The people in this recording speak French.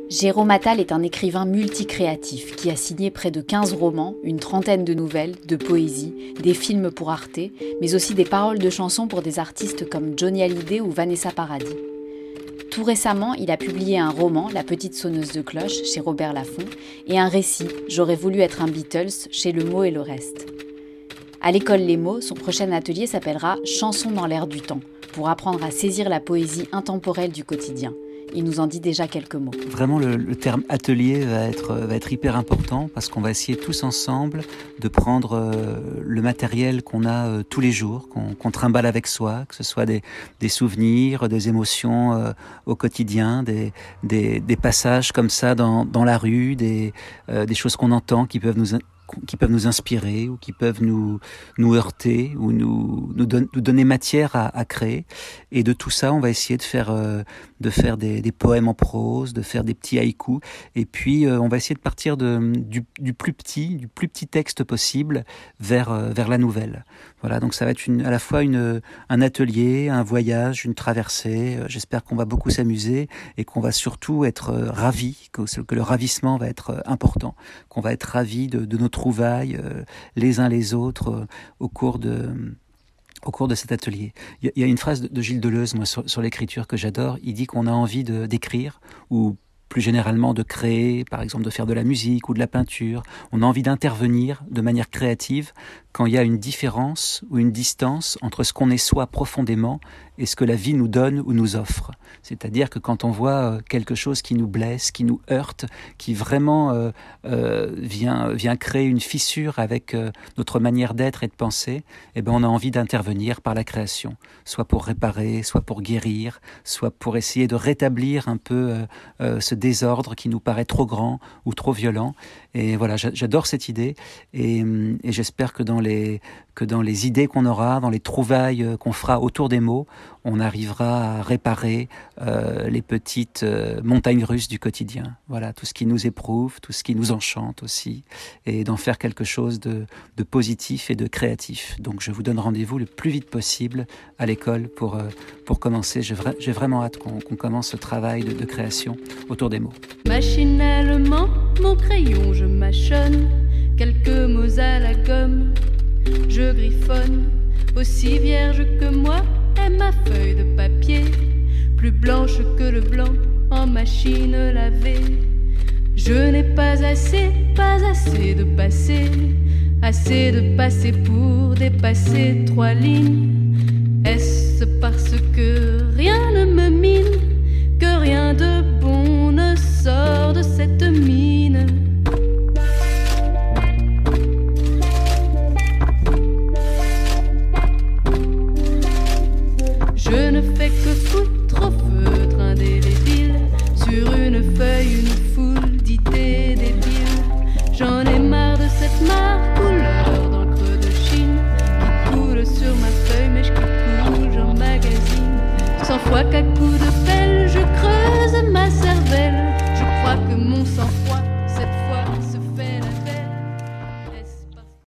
Jérôme Attal est un écrivain multicréatif qui a signé près de 15 romans, une trentaine de nouvelles, de poésie, des films pour Arte, mais aussi des paroles de chansons pour des artistes comme Johnny Hallyday ou Vanessa Paradis. Tout récemment, il a publié un roman, La petite sonneuse de cloche, chez Robert Laffont, et un récit, J'aurais voulu être un Beatles, chez Le Mot et le Reste. À l'école Les Mots, son prochain atelier s'appellera Chansons dans l'air du temps, pour apprendre à saisir la poésie intemporelle du quotidien. Il nous en dit déjà quelques mots. Vraiment, le terme atelier va être hyper important parce qu'on va essayer tous ensemble de prendre le matériel qu'on a tous les jours, qu'on trimballe avec soi, que ce soit des souvenirs, des émotions au quotidien, des passages comme ça dans la rue, des choses qu'on entend qui peuvent nous inspirer ou qui peuvent nous heurter ou nous donner matière à créer. Et de tout ça, on va essayer de faire des poèmes en prose, de faire des petits haïkus. Et puis, on va essayer de partir du plus petit texte possible vers la nouvelle. Voilà, donc ça va être à la fois un atelier, un voyage, une traversée. J'espère qu'on va beaucoup s'amuser et qu'on va surtout être ravis, que le ravissement va être important, qu'on va être ravis de nos trouvailles les uns les autres au cours de cet atelier. Il y a une phrase de Gilles Deleuze, moi, sur l'écriture que j'adore. Il dit qu'on a envie d'écrire ou plus généralement de créer, par exemple de faire de la musique ou de la peinture. On a envie d'intervenir de manière créative quand il y a une différence ou une distance entre ce qu'on est soi profondément et ce que la vie nous donne ou nous offre. C'est-à-dire que quand on voit quelque chose qui nous blesse, qui nous heurte, qui vraiment vient créer une fissure avec notre manière d'être et de penser, eh ben on a envie d'intervenir par la création, soit pour réparer, soit pour guérir, soit pour essayer de rétablir un peu ce désordre qui nous paraît trop grand ou trop violent. Et voilà, j'adore cette idée et j'espère que dans les idées qu'on aura, dans les trouvailles qu'on fera autour des mots, on arrivera à réparer les petites montagnes russes du quotidien. Voilà, tout ce qui nous éprouve, tout ce qui nous enchante aussi, et d'en faire quelque chose de positif et de créatif. Donc je vous donne rendez-vous le plus vite possible à l'école pour commencer. J'ai vraiment hâte qu'on commence ce travail de création autour des mots. Machinalement, mon crayon, je mâchonne quelques mots à la gomme. Je griffonne, aussi vierge que moi est ma feuille de papier, plus blanche que le blanc en machine lavée. Je n'ai pas assez de passer pour dépasser 3 lignes. Est-ce parce que rien ne me mine, que rien de bon ne sort de cette mine? Je ne fais que foutre au feutre indélébile sur une feuille une foule d'idées débiles. J'en ai marre de cette mare couleur d'encre de Chine qui coule sur ma feuille, mais je coule, j'emmagasine 100 fois qu'à coups de pelle je creuse ma cervelle. Je crois que mon sang-froid